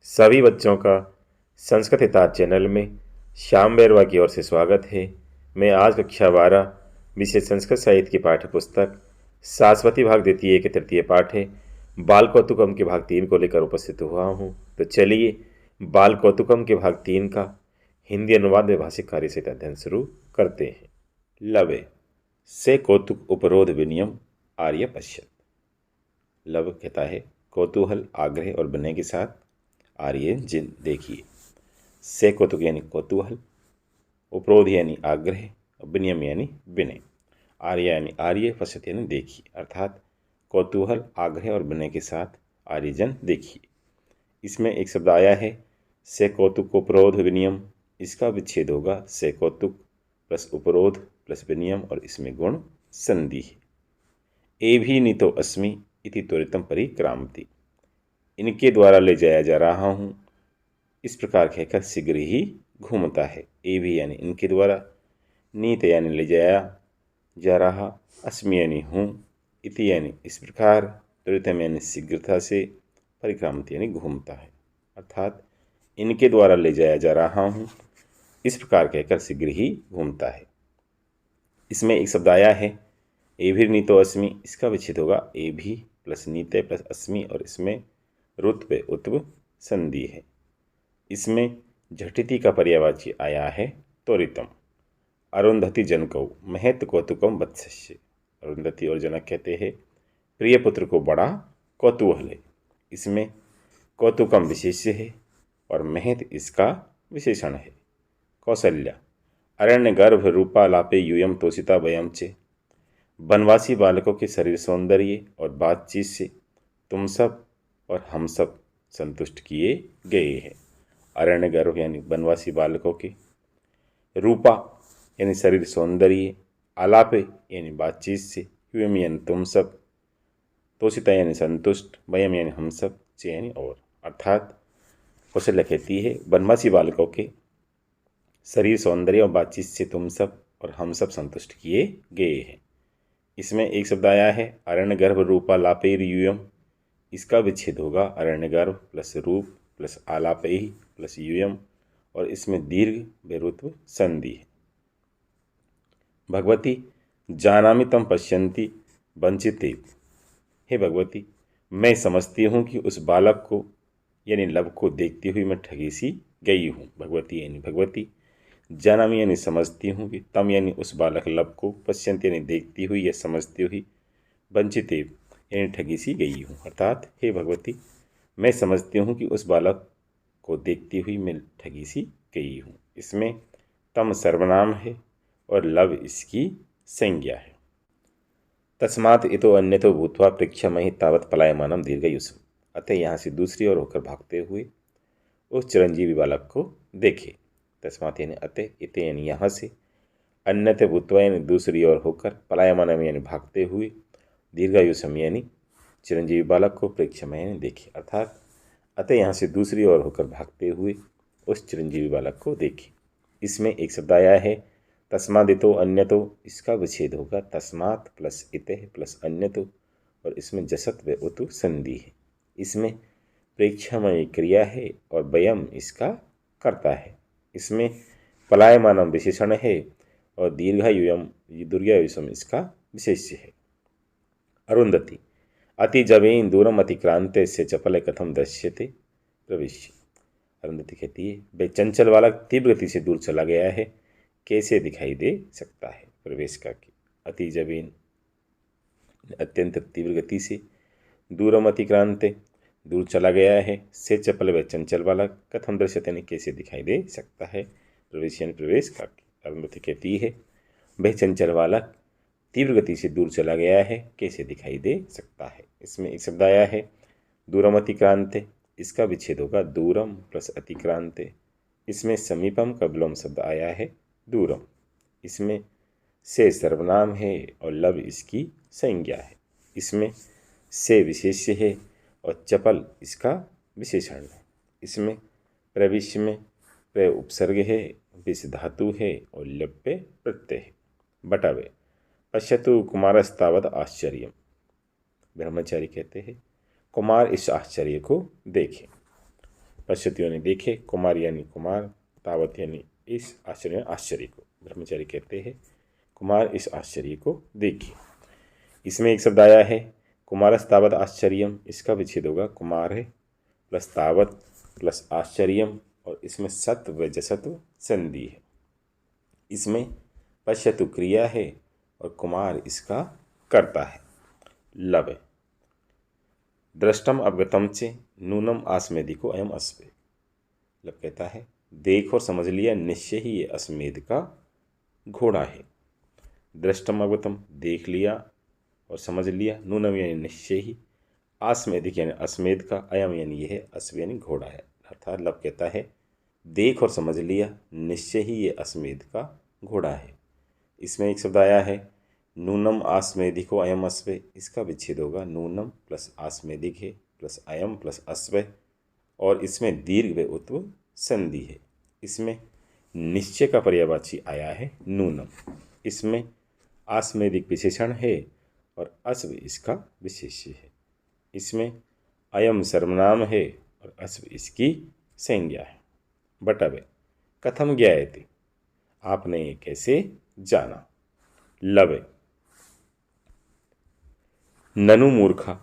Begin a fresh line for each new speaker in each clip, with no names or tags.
सभी बच्चों का संस्कृत हितार चैनल में श्याम बैरवा की ओर से स्वागत है। मैं आज कक्षा 12 विषय संस्कृत साहित्य की पाठ्य पुस्तक सारस्वती भाग द्वितीय के तृतीय पाठ है बाल कौतुकम के भाग 3 को लेकर उपस्थित हुआ हूँ। तो चलिए बाल कौतुकम के भाग 3 का हिंदी अनुवाद में भाषिक कार्य से अध्ययन शुरू करते हैं। लवे से कौतुक उपरोध विनियम आर्य पश्यत। लव कहता है कौतूहल, आग्रह और विनय के साथ आर्य जिन देखिए। से कौतुक यानी कौतूहल, उपरोध यानी आग्रह, विनियम यानी विनय, आर्य यानी आर्य, पश्यत यानी देखिए, अर्थात कौतूहल, आग्रह और विनय के साथ आर्यजन देखिए। इसमें एक शब्द आया है से कौतुक उपरोध विनियम, इसका विच्छेद होगा से कौतुक प्लस उपरोध प्लस विनियम और इसमें गुण संधि है। ए भी नीतो अस्मि इति त्वरितम परिक्रामति, इनके द्वारा ले जाया जा रहा हूँ, इस प्रकार कहकर शीघ्र ही घूमता है। ए भी यानी इनके द्वारा, नीत यानी ले जाया जा रहा, अस्मि यानी हूँ, इति यानी इस प्रकार, त्वरितम यानी शीघ्रता से, परिक्रामति यानी घूमता है, अर्थात इनके द्वारा ले जाया जा रहा हूँ, इस प्रकार कहकर शीघ्र ही घूमता है। इसमें एक शब्द आया है ए भी नीतो अस्मि, इसका विच्छेद होगा ए भी प्लस नीते प्लस अस्मि और इसमें रुत्व उत्व संधि है। इसमें झटिति का पर्यायवाची आया है त्वरितम। अरुंधति जनकौ महत कौतुकम वत्सस्य, अरुंधति और जनक कहते हैं प्रिय पुत्र को बड़ा कौतूहल है। इसमें कौतुकम विशेष्य है और महत इसका विशेषण है। कौशल्या अरण्य गर्भ रूपा लापे यूयम तोषिता वयम चे, वनवासी बालकों के शरीर सौंदर्य और बातचीत से तुम सब और हम सब संतुष्ट किए गए हैं। अरण्य गर्भ यानी वनवासी बालकों के, रूपा यानी शरीर सौंदर्य, आलापे यानी बातचीत से, यूयम यानी तुम सब, तोषिता यानी संतुष्ट, वयम यानी हम सब, चे यानी और, अर्थात कौशल्या कहती है वनवासी बालकों के शरीर सौंदर्य और बातचीत से तुम सब और हम सब संतुष्ट किए गए हैं। इसमें एक शब्द आया है अरण्य गर्भ रूपा लापेर यूयम, इसका विच्छेद होगा अरण्य गर्भ प्लस रूप प्लस आलापे प्लस यूयम और इसमें दीर्घ बेरुत्व संधि है। भगवती जानामि तम पश्यन्ति वंचिते, हे भगवती मैं समझती हूँ कि उस बालक को यानी लव को देखती हुई मैं ठगी सी गई हूँ। भगवती यानी भगवती, जानामि यानी समझती हूँ कि तम यानी उस बालक लव को, पश्यन्ति यानी देखती हुई या समझती हुई, वंचिते यानी ठगी सी गई हूँ, अर्थात हे भगवती मैं समझती हूँ कि उस बालक को देखती हुई मैं ठगी सी गई हूँ। इसमें तम सर्वनाम है और लव इसकी संज्ञा है। तस्मात् इतो अन्यतो भूत्वा प्रेक्षामहि तावत् पलायमानम दीर्घायुषम्, अतः यहाँ से दूसरी ओर होकर भागते हुए उस चिरंजीवी बालक को देखे। तस्मात् यानी अतः, इत यानी यहाँ से, अन्यत भूत्वा यानी दूसरी ओर होकर, पलायमानम यानी भागते हुए, दीर्घायुषम यानी चिरंजीवी बालक को, प्रेक्षामय यानी देखे, अर्थात अतः यहाँ से दूसरी ओर होकर भागते हुए उस चिरंजीवी बालक को देखे। इसमें एक शब्द आया है तस्मादितो अन्यतो, इसका विच्छेद होगा तस्मात् प्लस इतः प्लस अन्यतो और इसमें जसत व उतु संधि है। इसमें प्रेक्षामय क्रिया है और वयम इसका कर्ता है। इसमें पलायमानम विशेषण है और दीर्घायुयम दुर्गायुषम इसका विशेष्य है। अरुंधति अति जवेन दूरम अतिक्रांते से चपल कथम दृश्यते प्रविश्य, अरुंधति कहती है वे चंचल बालक तीव्र गति से दूर चला गया है, कैसे दिखाई दे सकता है। प्रवेश करके अति जवेन अत्यंत तीव्र गति से, दूरम अतिक्रांते दूर चला गया है, से चपल व चंचल बालक, कथम दृश्यते यानी कैसे दिखाई दे सकता है, प्रवेश यानी प्रवेश करके। अरुंधति कहती है वह चंचल बालक तीव्र गति से दूर चला गया है, कैसे दिखाई दे सकता है। इसमें एक शब्द आया है दूरम अतिक्रांते, इसका विच्छेद होगा दूरम प्लस अतिक्रांते। इसमें समीपम का विलोम शब्द आया है दूरम। इसमें से सर्वनाम है और लव इसकी संज्ञा है। इसमें से विशेष्य है और चपल इसका विशेषण है। इसमें प्रविश्य में प्र उपसर्ग है, विष धातु है और लप्य प्रत्यय है। बटावे पश्यतु कुमारस्तावत आश्चर्य, ब्रह्मचारी कहते हैं कुमार इस आश्चर्य को देखें। पश्यति यानी देखे, कुमार यानी कुमार, तावत यानी इस, आश्चर्य आश्चर्य को। ब्रह्मचारी कहते हैं कुमार इस आश्चर्य को देखिए। इसमें एक शब्द आया है कुमारस्तावत आश्चर्यम, इसका विच्छेद होगा कुमार है प्लस तावत प्लस आश्चर्यम, और इसमें सत्व जसत्व संधि है। इसमें पश्यतु क्रिया है और कुमार इसका कर्ता है। लब दृष्टम अवगतम चे नूनम आस्मेदिको अयम अस्वे। लब कहता है देख और समझ लिया निश्चय ही ये अस्मेद का घोड़ा है। दृष्टम अवगतम देख लिया और समझ लिया, नूनम यानी निश्चय ही, आस्मेदिक यानी अस्मेद का, अयम यानी यह है, अश्व यानी घोड़ा है। अर्थात लब कहता है देख और समझ लिया निश्चय ही ये अस्मेद का घोड़ा है। इसमें एक शब्द आया है नूनम आस्मेदिको अयम अश्व, इसका विच्छेद होगा नूनम प्लस आस्मेदिक है प्लस अयम प्लस अश्व, और इसमें दीर्घ व उत्व संधि है। इसमें निश्चय का पर्यायवाची आया है नूनम, इसमें आस्मेदिक विशेषण है और अश्व इसका विशेष्य है। इसमें अयम सर्वनाम है और अश्व इसकी संज्ञा है। बटवे कथम ज्ञायते, आपने ये कैसे जाना। लवे ननु मूर्खा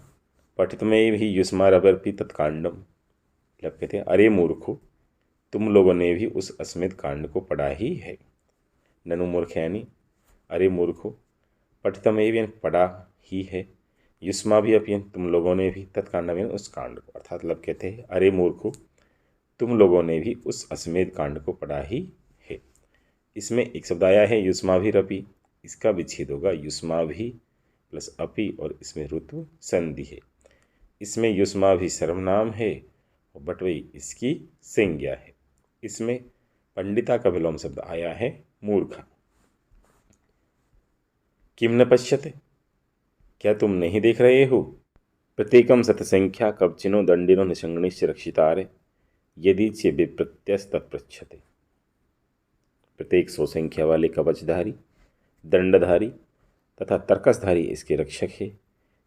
पठितमेव ही युष्मारवर्पि तत्कांडम। लब कहते हैं अरे मूर्खो, तुम लोगों ने भी उस अस्मित कांड को पढ़ा ही है। ननु मूर्ख यानी अरे मूर्खो, पठितमेव यानी पढ़ा ही है, युष्मा भी अपनी तुम लोगों ने भी, तत्कांडम यानी उस कांड को। अर्थात लब कहते हैं अरे मूर्खो, तुम लोगों ने भी उस अस्मेद कांड को पढ़ा ही है। इसमें एक शब्द आया है युष्मा भी रपि, इसका विच्छेद होगा युष्मा भी प्लस अपि, और इसमें ऋतु संधि है। इसमें युष्मा भी सर्वनाम है और बटवई इसकी संज्ञा है। इसमें पंडिता का विलोम शब्द आया है मूर्खा। किम न पश्यते, क्या तुम नहीं देख रहे हो। प्रत्येकम सतसंख्या कवचिनो दंडिनो निसंगणिश्च रक्षितारे यदि चे विप्रत्यस तत्पृच्छते। प्रत्येक 100 संख्या वाले कवचधारी, दंडधारी तथा तर्कसधारी इसके रक्षक है,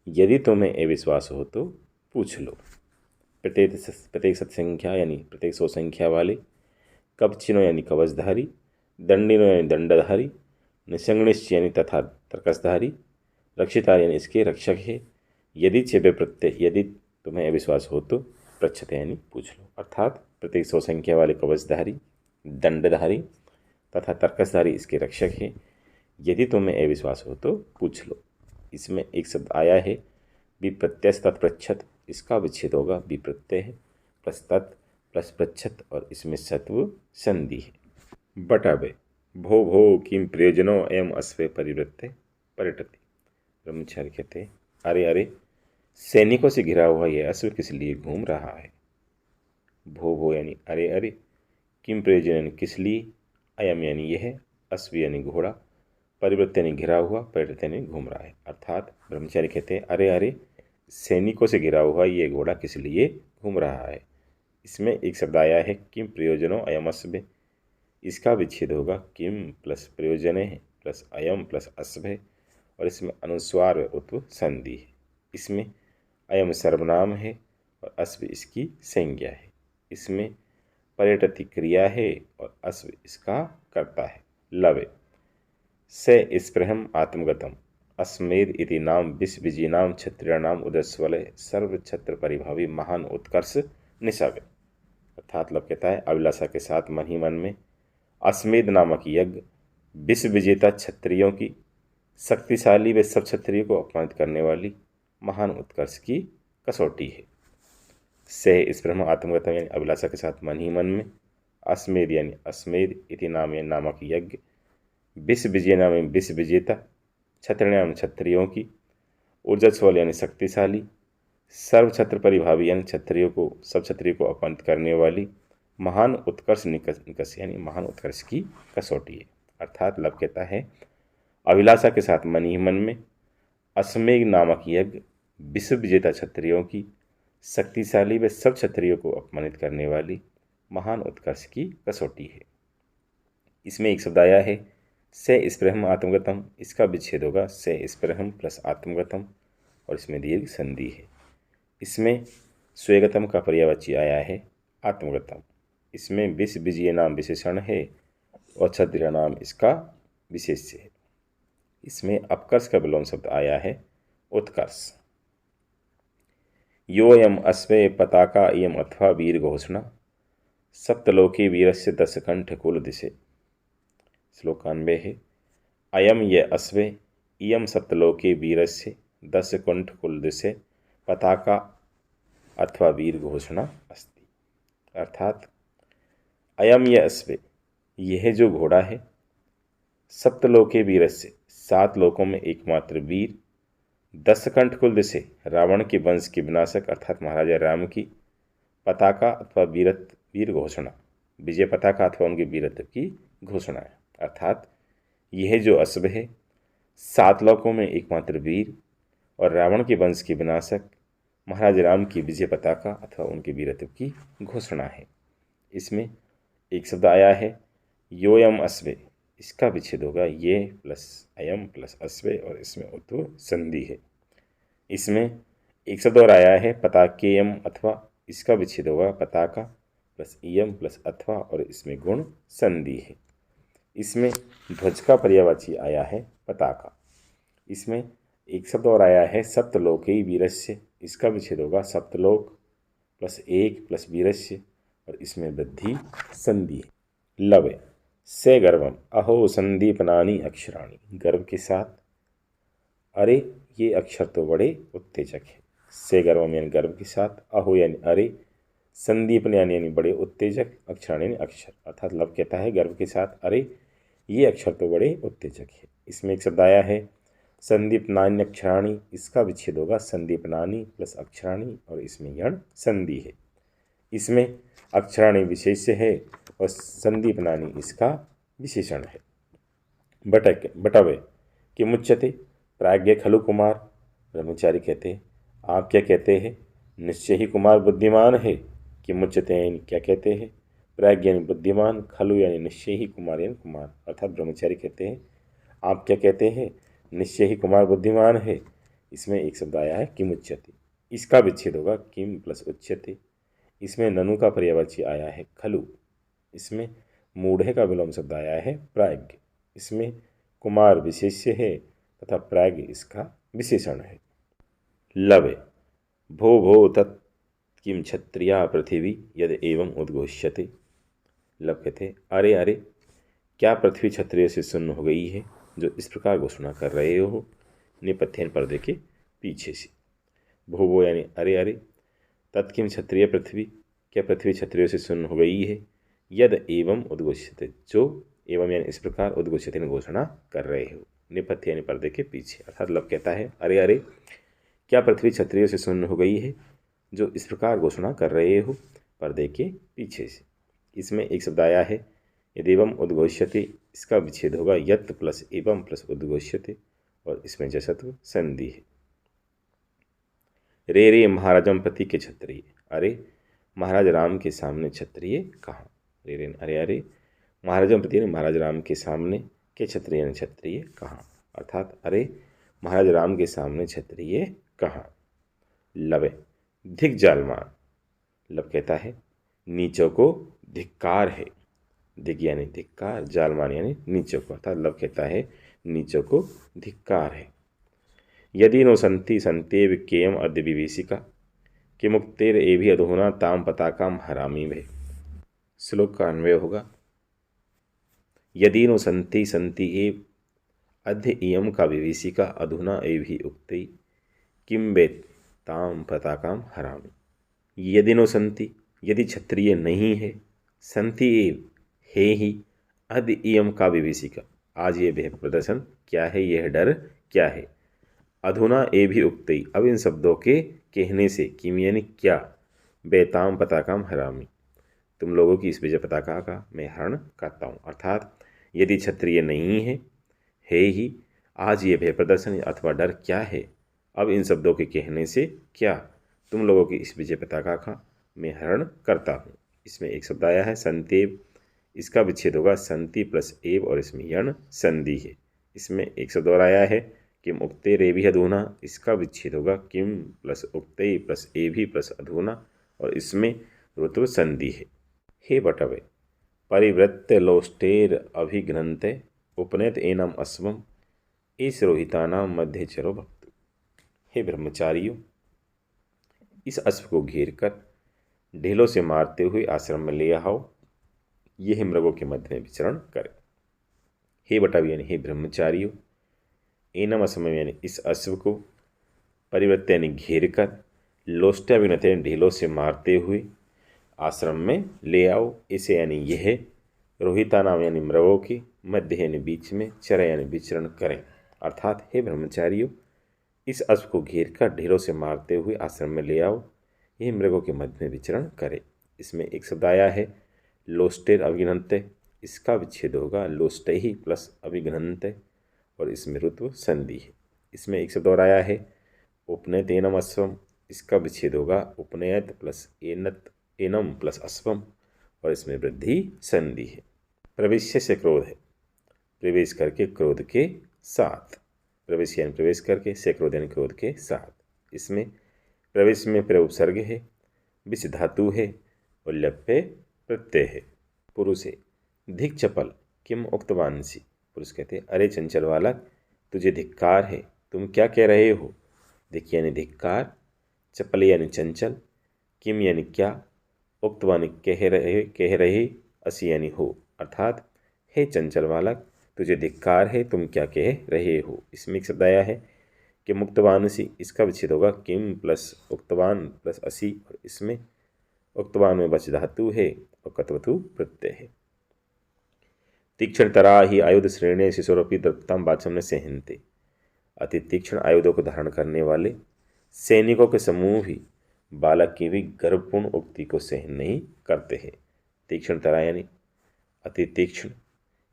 यदि तुम्हें अविश्वास हो तो पूछ लो। प्रत्येक सतसंख्या यानी प्रत्येक 100 संख्या वाले, कवचिनो यानी कवचधारी, दंडिनो यानी दंडधारी, निसंगणिश्च यानी तथा तर्कसधारी, रक्षिता यानी इसके रक्षक है, यदि चेबे प्रत्यय यदि तुम्हें अविश्वास हो तो पृच्छते यानी पूछ लो। अर्थात प्रत्येक 100 संख्या वाले कवचधारी, दंडधारी तथा तर्कसधारी इसके रक्षक है, यदि तुम्हें अविश्वास हो तो पूछ लो। इसमें एक शब्द आया है विप्रत्यस तत्पृच्छत, इसका विच्छेद होगा विप्रत्यय प्लस तत् प्लस पृच्छत, और इसमें सत्व संधि है। बटावे भो भो किम प्रयोजनो एवं अश्वे परिवृत्ते पर्यटति। ब्रह्मचारी कहते अरे अरे, सैनिकों से घिरा हुआ यह अश्व किस लिए घूम रहा है। भो भो यानी अरे अरे, किम प्रयोजन यानी किस लिए, अयम यानी यह, अश्व यानी घोड़ा, परिवृत्त यानी घिरा हुआ, पर्यटन यानी घूम रहा है। अर्थात ब्रह्मचारी कहते हैं अरे अरे, सैनिकों से घिरा हुआ ये घोड़ा किस लिए घूम रहा है। इसमें एक शब्द आया है किम प्रयोजनो अयम अश्व, इसका विच्छेद होगा किम प्लस प्रयोजन प्लस अयम प्लस अश्व, और इसमें अनुस्वार व उत्व संधि है। इसमें अयम सर्वनाम है और अश्व इसकी संज्ञा है। इसमें पर्यटति क्रिया है और अश्व इसका कर्ता है। लवे से स्पृहम आत्मगतम अस्मेद इति नाम विश्वविजीनाम क्षत्रियाणाम उदस्वलय सर्व छत्र परिभावी महान उत्कर्ष निशावे। अर्थात लब कहता है अभिलाषा के साथ मन ही मन में अस्मेद नामक यज्ञ विश्व विजेता क्षत्रियों की, शक्तिशाली व सब क्षत्रियों को अपमानित करने वाली महान उत्कर्ष की कसौटी है। से स्पृहम आत्मगतम यानी अभिलाषा के साथ मन ही मन में, अस्मेद यानी अस्मेद इति नाम यानी नामक यज्ञ, विश्व विजय नाम विश्व विजेता, क्षत्रियाणाम क्षत्रियों की, ऊर्जस्वल यानी शक्तिशाली, सर्व छत्र परिभावी यानी क्षत्रियों को सब क्षत्रियों को अपमानित करने वाली, महान उत्कर्ष निकष यानी महान उत्कर्ष की कसौटी है। अर्थात लब कहता है अभिलाषा के साथ मन ही मन में अस्मेघ नामक यज्ञ विश्व विजेता क्षत्रियों की, शक्तिशाली व सब क्षत्रियों को अपमानित करने वाली महान उत्कर्ष की कसौटी है। इसमें एक शब्द आया है से स्पृहम आत्मगतम, इसका विच्छेद होगा से स्पृहम प्लस आत्मगतम, और इसमें दीर्घ संधि है। इसमें स्वेगतम का पर्यायवाची आया है आत्मगतम। इसमें विष विजय नाम विशेषण है और क्षत्रिय नाम इसका विशेष्य है। इसमें अपकर्ष का विलोम शब्द आया है उत्कर्ष। योऽयम् अश्वे पताका इयम् अथवा वीर घोषणा सप्तलोके वीरस्य दशकंठ कुल दिशे। श्लोक 91 है। अयम ये अश्वे इयम सप्तलोके वीरस्य दशकंठ कुल दिशे पताका अथवा वीर घोषणा अस्ति। अर्थात अयम ये अश्वे, यह जो घोड़ा है, सप्तलोके वीरस्य, 7 लोकों में एकमात्र वीर, दशकंठ कुल दिशे, रावण के वंश के विनाशक अर्थात महाराजा राम की पताका अथवा वीर घोषणा, विजय पताका अथवा उनके वीरत्व की घोषणा है। अर्थात यह जो अश्व है 7 लोकों में एकमात्र वीर और रावण के वंश के विनाशक महाराज राम की विजय पताका अथवा उनके वीरत्व की घोषणा है। इसमें एक शब्द आया है योऽयम् अश्वे, इसका विच्छेद होगा ये प्लस अयम प्लस अश्वे और इसमें उत्व संधि है। इसमें एक शब्द और आया है पताकेयम अथवा, इसका विच्छेद होगा पताका प्लस इयम प्लस अथवा और इसमें गुण संधि है। इसमें ध्वज का पर्यायवाची आया है पताका। इसमें एक शब्द और आया है सप्तलोके वीरस्य, इसका विच्छेद होगा सप्तलोक प्लस 1 प्लस वीरस्य और इसमें वृद्धि संधि है। लवे से गर्वम अहो संदीपनानि अक्षराणि, गर्व के साथ अरे ये अक्षर तो बड़े उत्तेजक है। से गर्वम यानी गर्व के साथ, अहो यानी अरे, संदीपन यानी बड़े उत्तेजक, अक्षराणि यानी अक्षर। अर्थात लव कहता है गर्व के साथ अरे ये अक्षर तो बड़े उत्तेजक है। इसमें एक शब्द आया है संदीपनानि अक्षराणि, इसका विच्छेद होगा संदीपनानि प्लस अक्षराणि और इसमें यण संधि है। इसमें अक्षराणि विशेष्य है और संदीपनानि इसका विशेषण है। बटवे कि मुच्यते प्राज्ञ खलु कुमार, ब्रह्मचारी कहते आप क्या कहते हैं, निश्चय ही कुमार बुद्धिमान है। कि मुच्यते यानी क्या कहते हैं, प्राज्ञ यानी बुद्धिमान, खलु यानी निश्चय ही, कुमार यानी कुमार। अर्थात ब्रह्मचारी कहते हैं आप क्या कहते हैं, निश्चय ही कुमार बुद्धिमान है। इसमें एक शब्द आया है किम उच्यते, इसका विच्छेद होगा किम प्लस उच्यते। इसमें ननु का पर्यायवाची आया है खलु। इसमें मूढ़े का विलोम शब्द आया है प्राज्ञ। इसमें कुमार विशेष्य है तथा प्राज्ञ इसका विशेषण है। लवे भो भो तत् किम क्षत्रिया पृथ्वी यद एवं उद्घोष्यते। लब कहते अरे अरे क्या पृथ्वी क्षत्रिय से सुन्न हो गई है जो इस प्रकार घोषणा कर रहे हो। नेपथ्यन पर्दे के पीछे से। भो यानी अरे अरे, तत्किम क्षत्रिय पृथ्वी, क्या पृथ्वी क्षत्रियों से सुन्न हो गई है। यद एवं उद्घोष्यते, जो एवं यानी इस प्रकार उद्घोष्यते ने घोषणा कर रहे हो। नेपथ्य यानी पर्दे के पीछे। अर्थात लब कहता है अरे अरे क्या पृथ्वी क्षत्रियों से सुन्न हो गई है जो इस प्रकार घोषणा कर रहे हो, पर्दे के पीछे से। इसमें एक शब्द आया है यदेवम उद्घोष्यते, इसका विच्छेद होगा यत् प्लस एवं प्लस उद्घोष्यते और इसमें जसत्व संधि है। रे रे महाराजम प्रति के क्षत्रिय, अरे महाराज राम के सामने क्षत्रिय कहाँ। रे रे अरे अरे महाराजम प्रति महाराज राम के सामने के क्षत्रिय क्षत्रिय कहाँ। अर्थात अरे महाराज राम के सामने क्षत्रिय कहाँ। लवे धिक जालमान, लब कहता है नीचों को धिक्कार है। धिक यानी धिक्कार, जालमान यानी नीचों को। अर्थात लब कहता है नीचों को धिक्कार है। यदि नो संति संतेव केयम अद्य विभीषिका कि मुक्तेर एभि अधुना ताम पताकाम हरामी भे। श्लोक का अन्वय होगा यदि नो संति संति एव अद्य इयम का विभीषिका अधुना एभि उक्ते किम वेत ताम पताकाम हरामी। यदि नो संति, यदि क्षत्रिय नहीं है, संति एव है ही, अद्य इयम का विभीषिका, आज ये भय प्रदर्शन क्या है, यह डर क्या है। अधुना एभि उक्ते, अब इन शब्दों के कहने से, किम यानी क्या, बेताम पताकाम हरामी, तुम लोगों की इस विजय पताका का मैं हरण करता हूँ। अर्थात यदि क्षत्रिय नहीं है ही, आज ये भय प्रदर्शन अथवा डर क्या है, अब इन शब्दों के कहने से क्या, तुम लोगों की इस विजय पताका का मैं हरण करता हूँ। इसमें एक शब्द आया है संतेव, इसका विच्छेद होगा संति प्लस एव और इसमें यण संधि है। इसमें एक शब्द और आया है किम उक्ते रेभी अधूना, इसका विच्छेद होगा किम प्लस उक्ते प्लस एभी प्लस अधूना और इसमें ऋतु संधि है। हे बटवे परिवृत्य लोष्टेर अभिघ्नन्ते उपनेत एनम अश्वम इस रोहितानाम मध्य चरो भक्त। हे ब्रह्मचारियों, इस अश्व को घेर कर ढेलों से मारते हुए आश्रम में ले आओ, यह मृगों के मध्य में विचरण करे। हे बटवे यानी हे ब्रह्मचारियों, एनम अश्वम यानी इस अश्व को, परिवृत्य यानी घेर कर, लोष्टाभिघ्नते ढेलों से मारते हुए आश्रम में ले आओ, इसे यानी यह रोहिता नाम यानी मृगों की, मध्य यानी बीच में, चर यानी विचरण करें। अर्थात हे ब्रह्मचारियों, इस अश्व को घेर कर ढेलों से मारते हुए आश्रम में ले आओ, यह मृगों के मध्य में विचरण करे। इसमें एक शब्द आया है लोष्टेर अभिघ्नन्ते, इसका विच्छेद होगा लोष्टैहि प्लस अभिघ्नन्ते, और इसमें ऋत्व संधि है। इसमें एक शब्द और आया है उपनयत एनम अश्वम, इसका विच्छेद होगा उपनयत प्लस एनम प्लस अश्वम, और इसमें वृद्धि संधि है। प्रवेश्य से क्रोध है, प्रवेश करके क्रोध के साथ, प्रवेश यानी प्रवेश करके, से क्रोध यानी क्रोध के साथ। इसमें प्रवेश में प्रउपसर्ग है, विष धातु है, और लप्य प्रत्यय है। पुरुष है धिक चपल किम उक्तवांसी, पुरुष कहते हैं अरे चंचल बालक, तुझे धिक्कार है, तुम क्या कह रहे हो। धिक यानी धिक्कार, चपल यानी चंचल, किम यानी क्या, उक्तवानी कह रहे, असी यानी हो। अर्थात हे चंचल बालक, तुझे धिक्कार है, तुम क्या कह रहे हो। इसमें एक शब्द आया है कि मुक्तवानसी, इसका विच्छेद होगा किम प्लस उक्तवान प्लस असी, और इसमें उक्तवान में वच धातु है और कत्वतु प्रत्यय है। तीक्ष्ण तरा ही आयुध श्रेणी शिशुरपी द्रप्ताम वाचम ने सहनते, अति तीक्ष्ण आयुधों को धारण करने वाले सैनिकों के समूह ही बालक की भी गर्वपूर्ण उक्ति को सहन नहीं करते हैं। तीक्ष्ण तरा यानी अति तीक्ष्ण,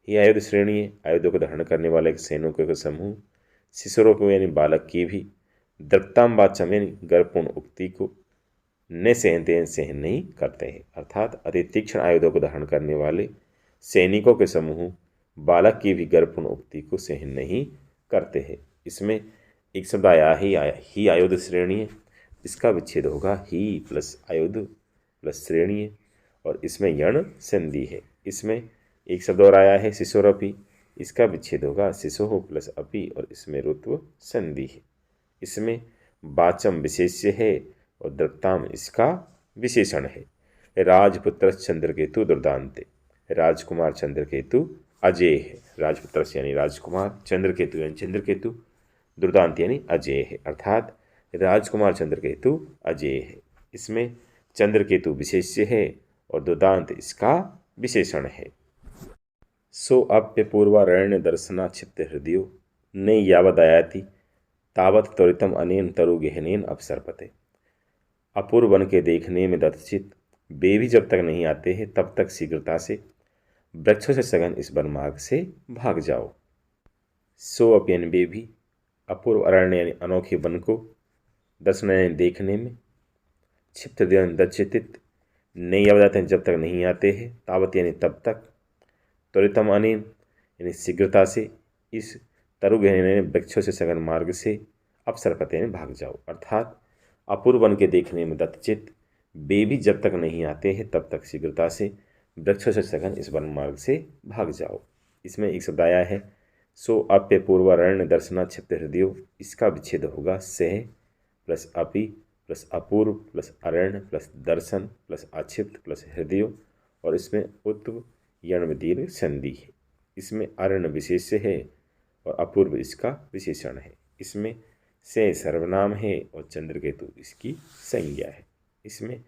ही आयुध श्रेणी है, आयुधों को धारण करने वाले सैनिकों के समूह, शिशुरों को यानी बालक की भी, द्रप्ताम वाचम यानी गर्वपूर्ण उक्ति को, न सहनते सहन नहीं करते हैं। अर्थात अति तीक्ष्ण आयुधों को धारण करने वाले सैनिकों के समूह बालक की भी गर्वपूर्ण उक्ति को सहन नहीं करते हैं। इसमें एक शब्द आया ही आयुध श्रेणी है, इसका विच्छेद होगा ही प्लस आयुध प्लस श्रेणी है, और इसमें यण संधि है। इसमें एक शब्द और आया है शिशुरपि, इसका विच्छेद होगा शिशु प्लस अपि, और इसमें ऋत्व संधि है। इसमें वाचम विशेष्य है और द्रप्ताम इसका विशेषण है। राजपुत्र चंद्रकेतु दुर्दांते, राजकुमार चंद्रकेतु अजय है। राजपुत्र यानी राजकुमार, चंद्रकेतु यानी चंद्रकेतु, दुर्दांत यानी अजय है। अर्थात राजकुमार चंद्रकेतु अजय है। इसमें चंद्रकेतु विशेष्य है और दुर्दांत इसका विशेषण है। सो अप्य पूर्वारण्य दर्शना क्षिप्त हृदयो ने यावदयाति तावत त्वरितम अनेन तरु गहनेन अपसर्पते। अपूर्व वन के देखने में दत्तचित वे भी जब तक नहीं आते हैं तब तक शीघ्रता से वृक्षों से सघन इस वन मार्ग से भाग जाओ। सो अप्यन वे भी, अपूर्व अरण्य यानी अनोखे वन को, दर्शन यानी देखने में, क्षिप्त दत्तचित नहीं यावदयाति जब तक नहीं आते हैं, तावत यानी तब तक, त्वरितम अनेन यानी शीघ्रता से, इस तरु गहने वृक्षों से सघन मार्ग से अपसर्पते यानी भाग जाओ। अर्थात अपूर्व वन के देखने में दत्तचित वे भी जब तक नहीं आते हैं तब तक शीघ्रता से वृक्षों से सघन इस वन मार्ग से भाग जाओ। इसमें एक शब्द आया है सो अप्य पूर्वारण्य दर्शना क्षिप्त हृदयो, इसका विच्छेद होगा सह प्लस अपि प्लस अपूर्व प्लस अरण्य प्लस दर्शन प्लस अक्षिप्त प्लस हृदयो, और इसमें उत्व यण में दीर्घ संधि है। इसमें अरण्य विशेष्य है और अपूर्व इसका विशेषण है। इसमें से सर्वनाम है और चंद्रकेतु इसकी संज्ञा है। इसमें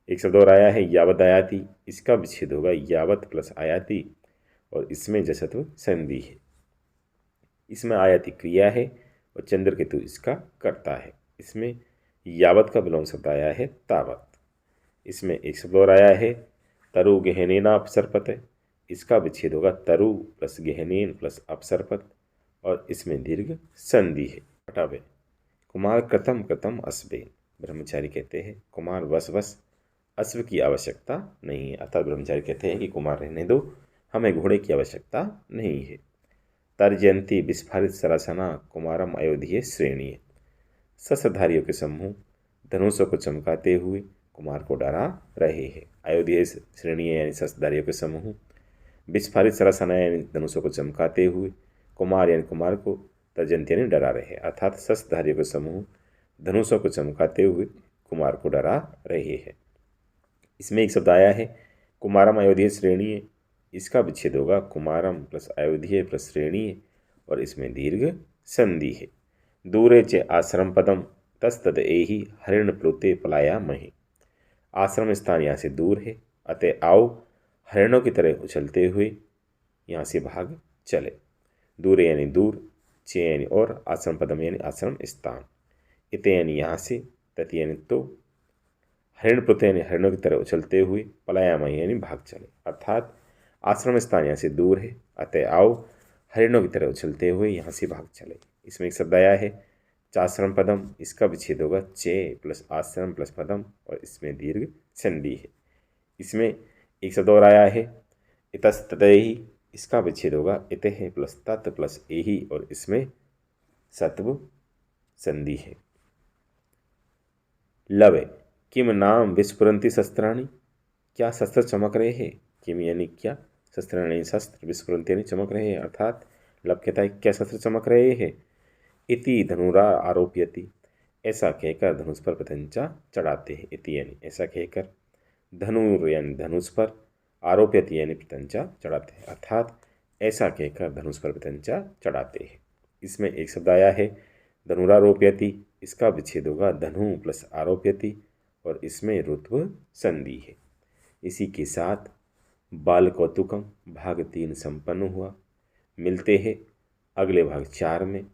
एक शब्द और आया है यावत आयाति, इसका विच्छेद होगा यावत प्लस आयाति, और इसमें जसत्व संधि है। इसमें आयाति क्रिया है और चंद्रकेतु इसका कर्ता है। इसमें यावत का विलोम शब्द आया है तावत। इसमें एक शब्द और आया है तरु गहनेना अपसर्पत, इसका विच्छेद होगा तरु प्लस गहनेन प्लस अपसर्पत, और इसमें दीर्घ संधि है। हटावे कुमार कृतम कृतम अश्वेन, ब्रह्मचारी कहते हैं कुमार बस अश्व की आवश्यकता नहीं है। अर्थात ब्रह्मचारी कहते हैं कि कुमार रहने दो, हमें घोड़े की आवश्यकता नहीं है। तर्जयंती विस्फारित सरासना कुमारम अयोध्य श्रेणी, शस्त्रधारियों के समूह धनुषों को चमकाते हुए कुमार को डरा रहे हैं। अयोध्या श्रेणी यानी शस्त्रधारियों के समूह विस्फारित सरसना यानी धनुषों को चमकाते हुए कुमार यानी कुमार को तर्जन्य यानी डरा रहे हैं। अर्थात शस्त्रधारियों के समूह धनुषों को चमकाते हुए कुमार को डरा रहे हैं। इसमें एक शब्द आया है कुमारम अयोध्या श्रेणी, इसका विच्छेद होगा कुमारम प्लस अयोध्या प्लस श्रेणी और इसमें दीर्घ संधि है। दूरे च आश्रम पदम तस्तद एहि हरिण प्लुते पलाया मही। आश्रम स्थान यहाँ से दूर है, अतः आओ हरिणों की तरह उछलते हुए यहाँ से भाग चले। दूरे यानी दूर, चे यानी और, आश्रम पदम यानी आश्रम स्थान, इते यानी यहाँ से, तत् यानी तो, हरिण प्लुते यानी हरिणों की तरह उछलते हुए, पलायामही यानी भाग चले। अर्थात आश्रम स्थान यहाँ से दूर है, अतः आओ हरिणों की तरह उछलते हुए यहाँ से भाग चले। इसमें एक शब्द आया है चाश्रम पदम, इसका विच्छेद होगा चे प्लस आश्रम प्लस पदम और इसमें दीर्घ संधि है। इसमें एक शब्द और आया है इतस्ततहि, इसका विच्छेद होगा इतः प्लस तत् प्लस एहि और इसमें सत्व संधि है। लवे किम नाम विस्फुरंती शस्त्राणि, क्या शस्त्र चमक रहे हैं। किम यानी क्या, शस्त्राणि शस्त्र, विस्फुरंती यानी चमक रहे हैं। अर्थात लब कहता है क्या शस्त्र चमक रहे हैं। इति धनुरा आरोप्यति, ऐसा कहकर धनुष पर प्रत्यंचा चढ़ाते हैं। इति यानी ऐसा कहकर, धनुर यानी धनुष पर, आरोप्यति यानी प्रत्यंचा चढ़ाते हैं। अर्थात ऐसा कहकर धनुष पर प्रत्यंचा चढ़ाते हैं। इसमें एक शब्द आया है धनुरारोप्यति, इसका विच्छेद होगा धनु प्लस आरोप्यति और इसमें रुत्व संधि है। इसी के साथ बाल कौतुकम भाग 3 संपन्न हुआ। मिलते हैं अगले भाग 4 में,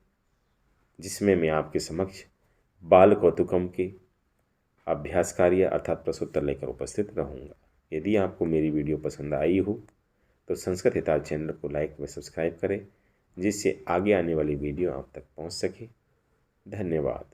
जिसमें मैं आपके समक्ष बाल कौतुकम के अभ्यास कार्य अर्थात प्रश्नोत्तर लेकर उपस्थित रहूँगा। यदि आपको मेरी वीडियो पसंद आई हो तो संस्कृत हितार्थ चैनल को लाइक व सब्सक्राइब करें, जिससे आगे आने वाली वीडियो आप तक पहुँच सके। धन्यवाद।